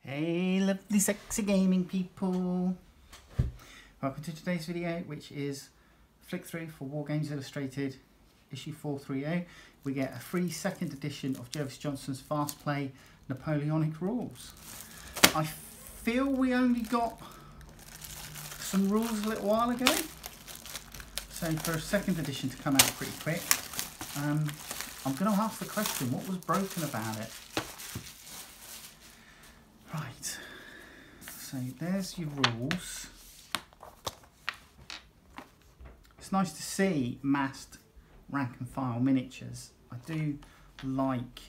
Hey lovely sexy gaming people, welcome to today's video, which is flick through for Wargames Illustrated issue 430. We get a free second edition of Jervis Johnson's Fast Play Napoleonic rules. I feel we only got some rules a little while ago, so for a second edition to come out pretty quick, I'm going to ask the question, what was broken about it? Right, so there's your rules. It's nice to see massed rank and file miniatures. I do like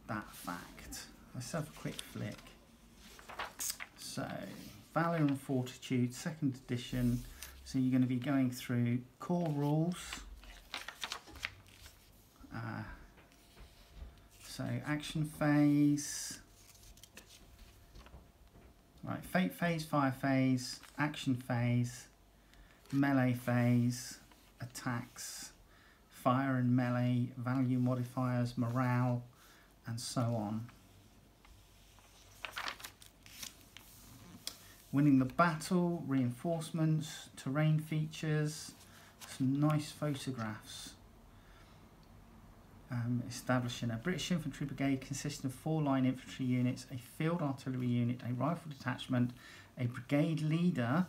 that fact. Let's have a quick flick. So, Valor and Fortitude, second edition. So you're going to be going through core rules. So action phase. Right, fate phase, fire phase, action phase, melee phase, attacks, fire and melee, value modifiers, morale, and so on. Winning the battle, reinforcements, terrain features, some nice photographs. Establishing a British infantry brigade consisting of 4 line infantry units, a field artillery unit, a rifle detachment, a brigade leader.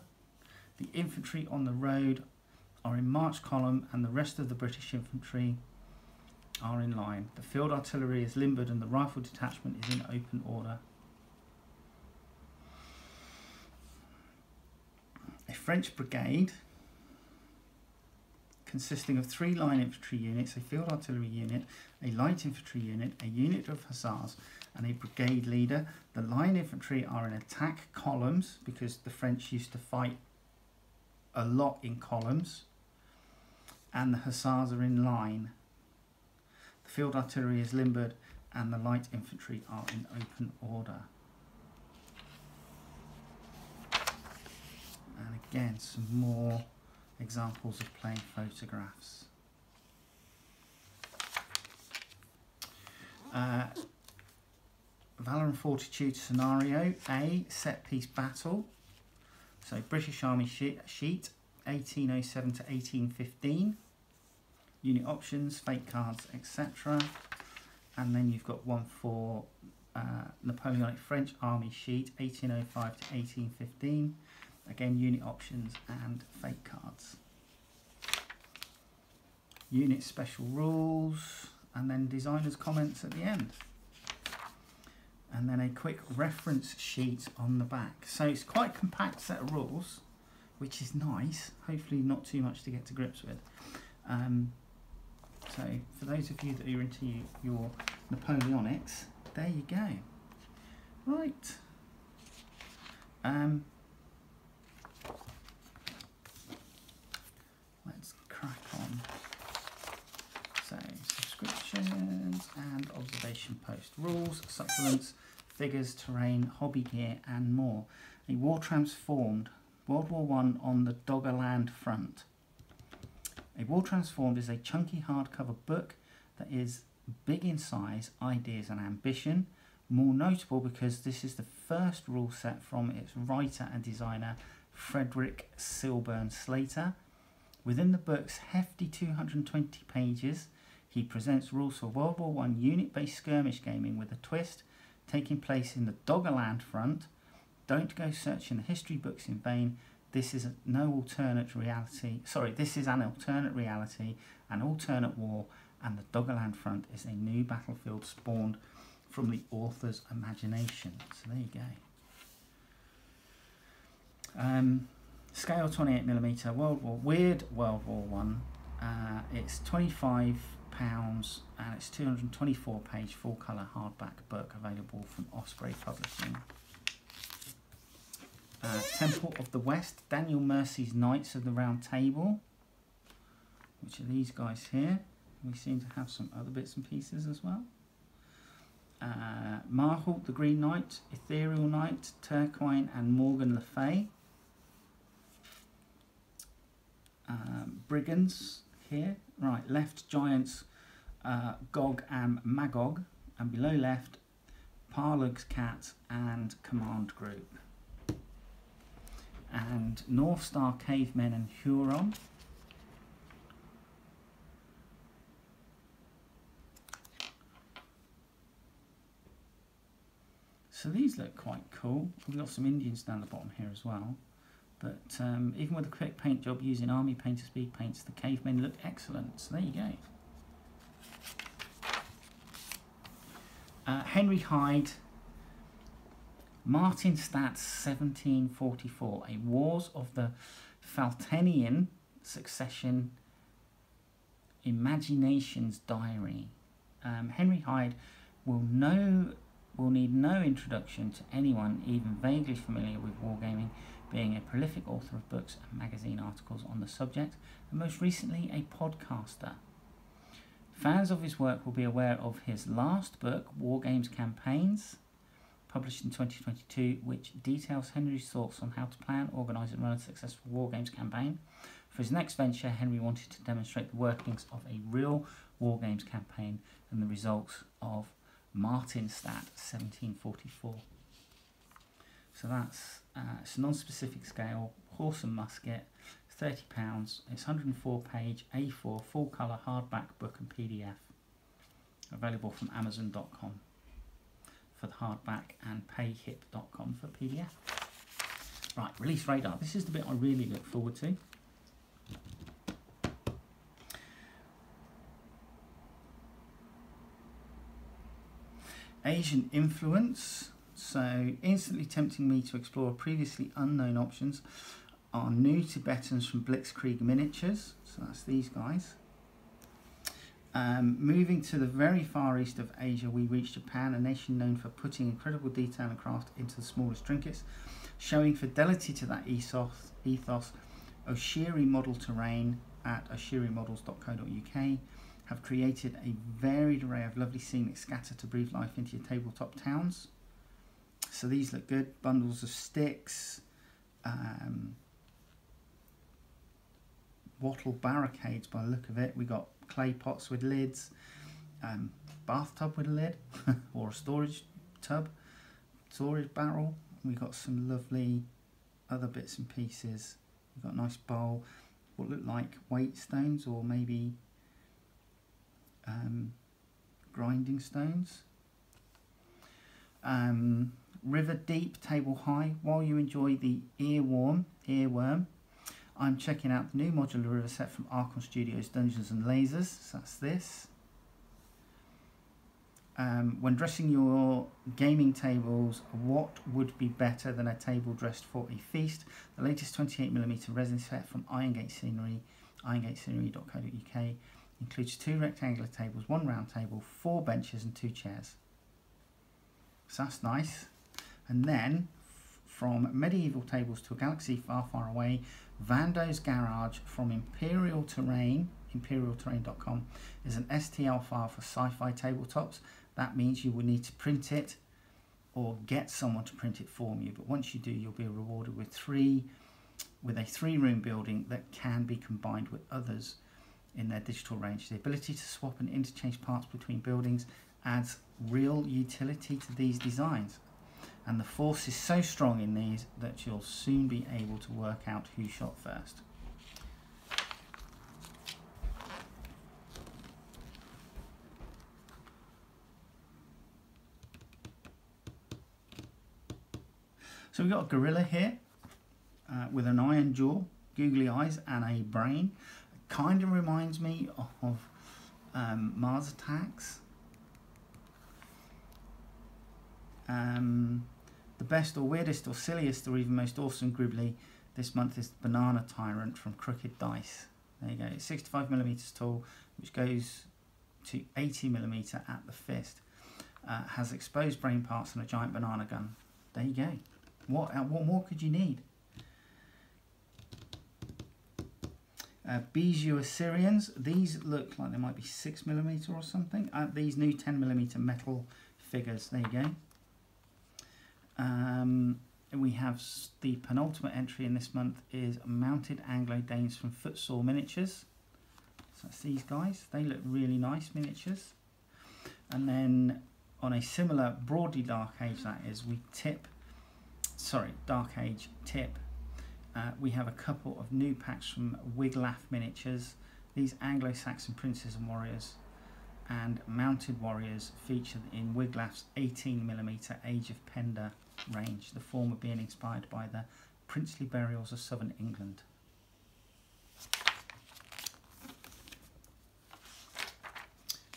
The infantry on the road are in march column and the rest of the British infantry are in line. The field artillery is limbered and the rifle detachment is in open order. A French brigade consisting of 3 line infantry units, a field artillery unit, a light infantry unit, a unit of hussars, and a brigade leader. The line infantry are in attack columns because the French used to fight a lot in columns, and the hussars are in line. The field artillery is limbered and the light infantry are in open order. And again, some more examples of plain photographs. Valor and Fortitude scenario A, set piece battle. So British Army sheet 1807 to 1815. Unit options, fate cards, etc. And then you've got one for Napoleonic French Army sheet 1805 to 1815. Again, unit options and fate cards. Unit special rules, and then designers' comments at the end. And then a quick reference sheet on the back. So it's quite a compact set of rules, which is nice. Hopefully not too much to get to grips with. So for those of you that are into your Napoleonics, there you go. Right. Let's crack on. So, subscriptions and observation post. Rules, supplements, figures, terrain, hobby gear and more. A War Transformed, World War I on the Doggerland front. A War Transformed is a chunky hardcover book that is big in size, ideas and ambition. More notable because this is the first rule set from its writer and designer Frederick Silburn Slater. Within the book's hefty 220 pages, he presents rules for World War I unit-based skirmish gaming with a twist, taking place in the Doggerland front. Don't go searching the history books in vain. This is no alternate reality. Sorry, this is an alternate reality, an alternate war, and the Doggerland front is a new battlefield spawned from the author's imagination. So there you go. Scale 28mm, Weird World War One. It's £25 and it's 224 page full colour hardback book available from Osprey Publishing. Temple of the West, Daniel Mercy's Knights of the Round Table, which are these guys here. We seem to have some other bits and pieces as well. Marhalt the Green Knight, Ethereal Knight, Turquoise and Morgan Le Fay. Brigands here, right, left Giants, Gog and Magog, and below left Parlug's Cat and Command Group. And North Star Cavemen and Huron. So these look quite cool. We've got some Indians down the bottom here as well. But even with a quick paint job using Army Painter Speed Paints, the Cavemen look excellent. So there you go. Henry Hyde, Martinstadt 1744, a Wars of the Faltenian Succession Imaginations Diary. Henry Hyde will need no introduction to anyone even vaguely familiar with wargaming, being a prolific author of books and magazine articles on the subject, and most recently a podcaster. Fans of his work will be aware of his last book, Wargames Campaigns, published in 2022, which details Henry's thoughts on how to plan, organise and run a successful Wargames campaign. For his next venture, Henry wanted to demonstrate the workings of a real Wargames campaign and the results of Martinstadt 1744. So that's it's a non-specific scale, horse and musket, £30. It's 104 page A4 full colour hardback book and PDF. Available from Amazon.com for the hardback and payhip.com for PDF. Right, Release Radar. This is the bit I really look forward to. Asian influence. So instantly tempting me to explore previously unknown options are new Tibetans from Blitzkrieg Miniatures. So that's these guys. Moving to the very far east of Asia, we reach Japan, a nation known for putting incredible detail and craft into the smallest trinkets. Showing fidelity to that ethos, Oshiri Model Terrain at oshirimodels.co.uk have created a varied array of lovely scenic scatter to breathe life into your tabletop towns. So these look good. Bundles of sticks, wattle barricades by the look of it. We got clay pots with lids, bathtub with a lid, or a storage tub, storage barrel. We got some lovely other bits and pieces. We've got a nice bowl, what look like weight stones or maybe grinding stones. River Deep Table High. While you enjoy the earworm, I'm checking out the new modular river set from Archon Studios Dungeons and Lasers. So that's this. When dressing your gaming tables, what would be better than a table dressed for a feast? The latest 28mm resin set from Irongate Scenery, irongatescenery.co.uk, includes 2 rectangular tables, 1 round table, 4 benches and 2 chairs. So that's nice. And then, from medieval tables to a galaxy far, far away, Vando's Garage from Imperial Terrain, imperialterrain.com, is an STL file for sci-fi tabletops. That means you will need to print it or get someone to print it for you. But once you do, you'll be rewarded with a 3-room building that can be combined with others in their digital range. The ability to swap and interchange parts between buildings adds real utility to these designs. And the force is so strong in these that you'll soon be able to work out who shot first. So we've got a gorilla here with an iron jaw, googly eyes and a brain. It kind of reminds me of Mars Attacks. The best or weirdest or silliest or even most awesome gribbly this month is Banana Tyrant from Crooked Dice. There you go. It's 65mm tall, which goes to 80mm at the fist. Has exposed brain parts and a giant banana gun. There you go. What more could you need? Bijou Assyrians. These look like they might be 6mm or something. These new 10mm metal figures. There you go. We have the penultimate entry in this month is Mounted Anglo-Danes from Footsore Miniatures. So that's these guys. They look really nice, miniatures. And then on a similar broadly Dark Age, that is, Dark Age tip, we have a couple of new packs from Wiglaf Miniatures. These Anglo-Saxon princes and warriors and mounted warriors featured in Wiglaf's 18mm Age of Penda range, the former being inspired by the princely burials of southern England.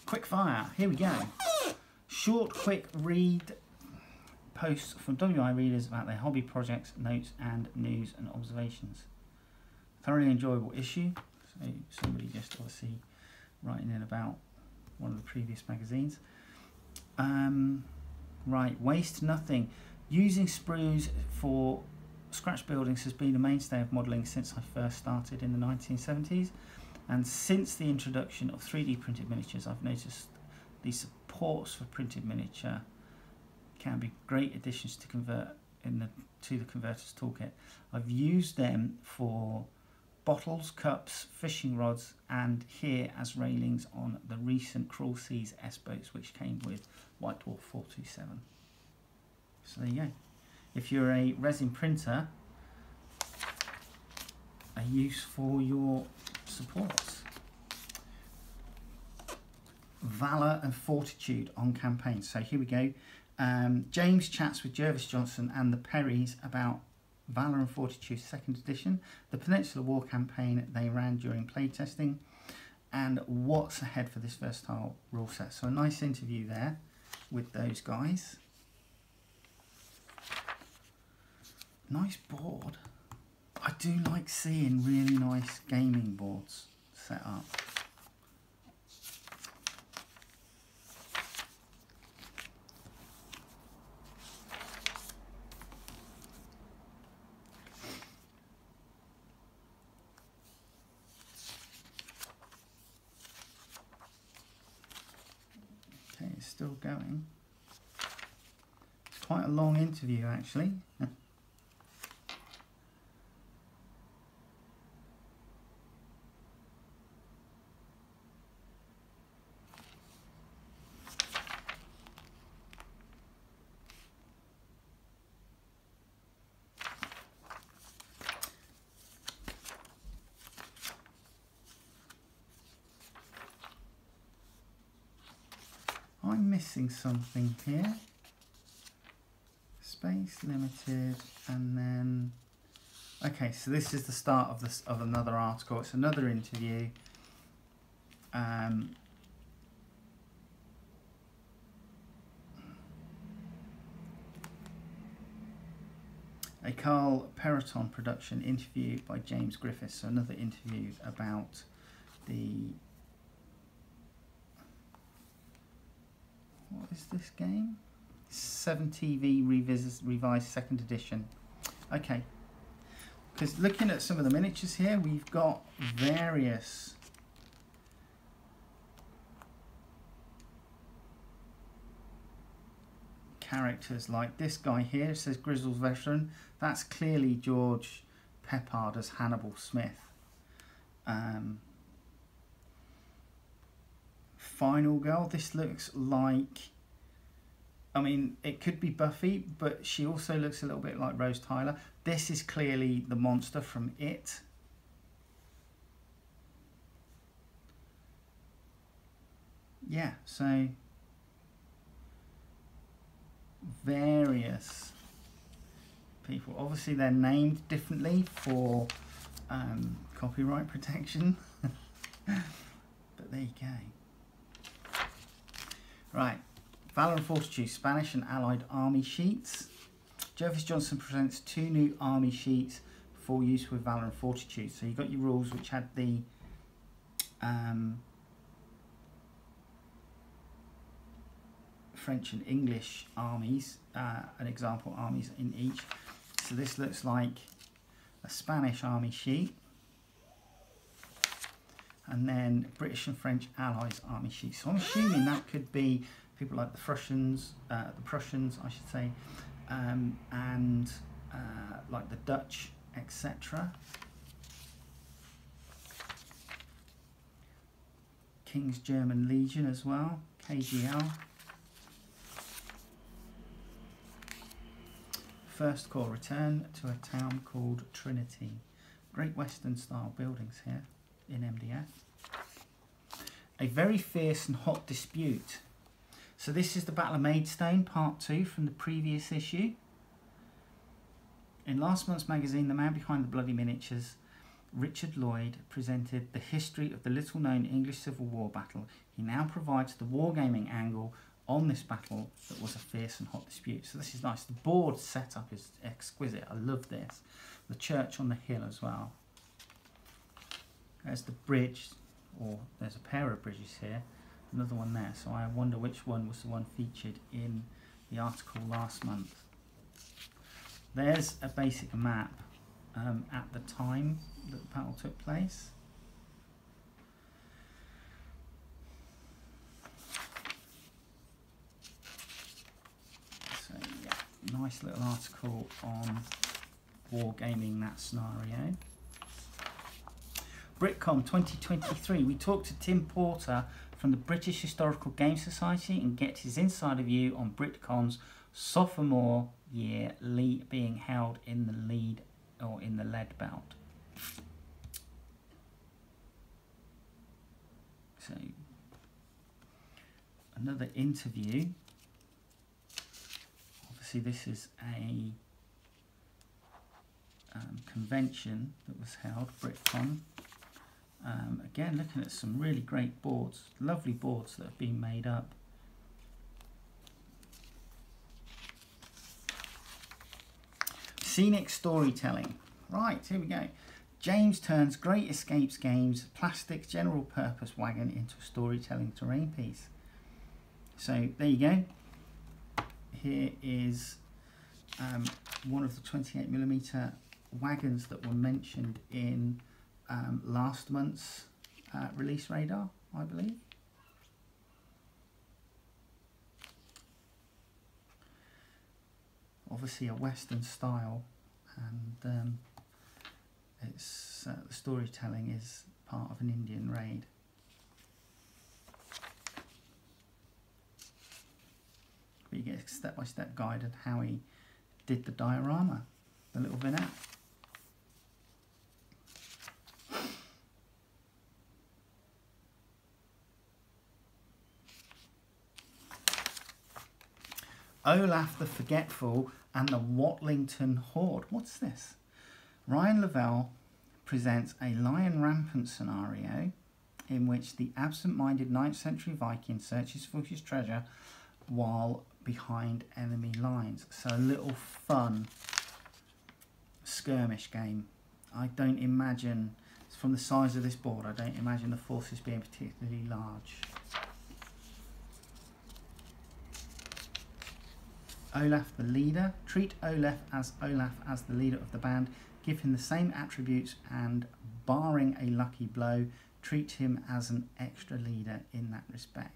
Quick fire, here we go. Short, quick read posts from WI readers about their hobby projects, notes and news and observations. Thoroughly enjoyable issue. So somebody just obviously writing in about one of the previous magazines. Right, waste nothing. Using sprues for scratch buildings has been a mainstay of modelling since I first started in the 1970s. And since the introduction of 3D printed miniatures, I've noticed the supports for printed miniature can be great additions to the converter's toolkit. I've used them for bottles, cups, fishing rods, and here as railings on the recent Cruel Seas S-boats, which came with White Dwarf 427. So there you go. If you're a resin printer, a use for your supports. Valour and Fortitude on campaign. So here we go. James chats with Jervis Johnson and the Perrys about Valour and Fortitude 2nd edition, the Peninsula War campaign they ran during playtesting, and what's ahead for this versatile rule set. So a nice interview there with those guys. Nice board. I do like seeing really nice gaming boards set up. Okay, it's still going. It's quite a long interview actually. I'm missing something here. Space limited, and then okay, so this is the start of this of another article. It's another interview. A Carl Peroton production interview by James Griffiths. So another interview about the what is this game? 7TV revised 2nd edition. Okay, because looking at some of the miniatures here, we've got various characters like this guy here. It says Grizzle's Veteran. That's clearly George Peppard as Hannibal Smith. Final Girl, this looks like, I mean, it could be Buffy, but she also looks a little bit like Rose Tyler. This is clearly the monster from It. Yeah, so various people. Obviously they're named differently for copyright protection. But there you go. Right, Valour and Fortitude, Spanish and Allied Army sheets. Jervis Johnson presents 2 new army sheets for use with Valour and Fortitude. So you got your rules which had the French and English armies, an example armies in each. So this looks like a Spanish army sheet. And then British and French Allies army sheets. So I'm assuming that could be people like the Prussians, I should say, and like the Dutch, etc. King's German Legion as well, KGL. First core, return to a town called Trinity. Great Western style buildings here in MDF. A very fierce and hot dispute. So this is the Battle of Maidstone, part 2 from the previous issue. In last month's magazine, the man behind the bloody miniatures, Richard Lloyd, presented the history of the little-known English Civil War battle. He now provides the wargaming angle on this battle that was a fierce and hot dispute. So this is nice. The board setup is exquisite. I love this. The church on the hill as well. There's the bridge, or there's a pair of bridges here. Another one there. So I wonder which one was the one featured in the article last month. There's a basic map at the time that the battle took place. So yeah, nice little article on wargaming that scenario. BritCon 2023. We talked to Tim Porter from the British Historical Game Society and get his insider view on BritCon's sophomore year being held in the lead or in the lead belt. So another interview. Obviously this is a convention that was held, BritCon. Again, looking at some really great boards, lovely boards that have been made up. Scenic storytelling. Right, here we go. James turns Great Escapes Games plastic general purpose wagon into a storytelling terrain piece. So there you go. Here is one of the 28mm wagons that were mentioned in last month's release radar, I believe. Obviously a Western style, and it's the storytelling is part of an Indian raid. But you get a step-by-step guide on how he did the diorama, the little vignette. Olaf the Forgetful and the Watlington Horde. What's this? Ryan Lavelle presents a lion rampant scenario in which the absent-minded 9th century Viking searches for his treasure while behind enemy lines. So a little fun skirmish game. I don't imagine, from the size of this board, I don't imagine the forces being particularly large. Olaf the leader. Treat Olaf as the leader of the band. Give him the same attributes and, barring a lucky blow, treat him as an extra leader in that respect.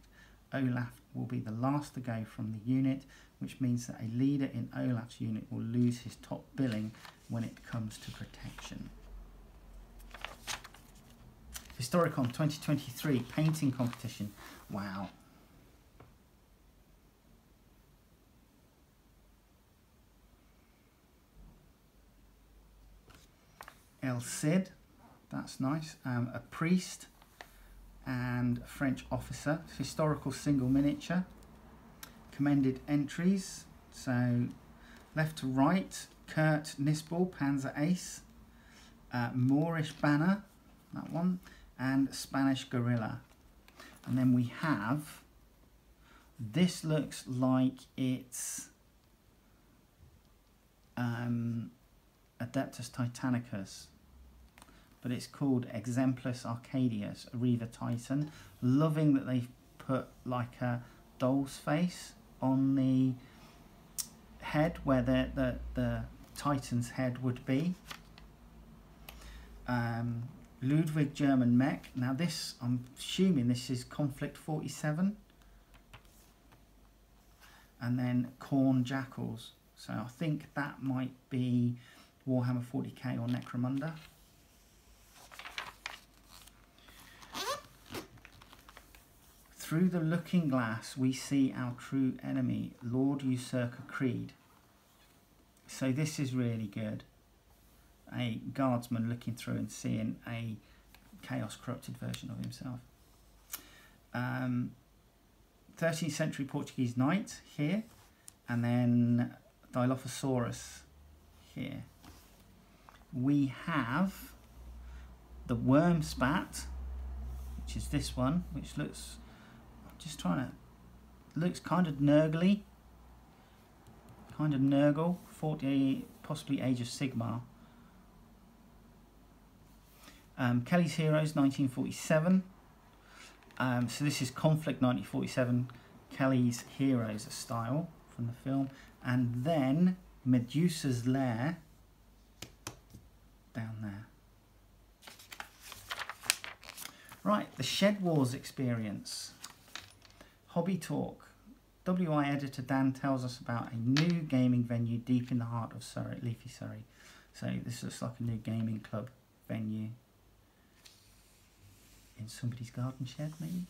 Olaf will be the last to go from the unit, which means that a leader in Olaf's unit will lose his top billing when it comes to protection. Historicon 2023 painting competition. Wow. El Cid, that's nice. A priest and a French officer. Historical single miniature. Commended entries. So left to right, Kurt Nisbal, Panzer Ace. Moorish Banner, that one. And Spanish Guerrilla. And then we have, this looks like it's Adeptus Titanicus, but it's called Exemplus Arcadius, Arriva Titan. Loving that they've put like a doll's face on the head where the Titan's head would be. Ludwig German Mech. Now this, I'm assuming this is Conflict 47. And then Khorne Jackals. So I think that might be Warhammer 40k or Necromunda. Through the looking glass, we see our true enemy, Lord Usurker Creed. So this is really good. A guardsman looking through and seeing a chaos corrupted version of himself. 13th century Portuguese knight here, and then Dilophosaurus here. We have the worm spat, which is this one, which looks, I'm just trying to, looks kind of nurgly, kind of nurgle, 40, possibly Age of Sigmar. Kelly's Heroes 1947. So this is Conflict 1947, Kelly's Heroes style from the film, and then Medusa's Lair down there. Right, the Shed Wars experience. Hobby Talk. WI editor Dan tells us about a new gaming venue deep in the heart of Surrey, leafy Surrey. So this looks like a new gaming club venue in somebody's garden shed, maybe.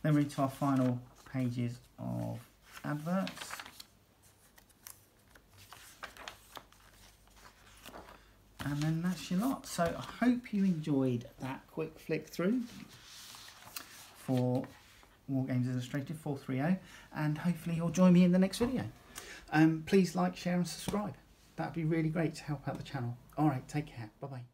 Then we're into our final pages of adverts. And then that's your lot. So I hope you enjoyed that quick flick through for Wargames Illustrated 430, and hopefully you'll join me in the next video. Please like, share and subscribe. That'd be really great to help out the channel. Alright, take care. Bye bye.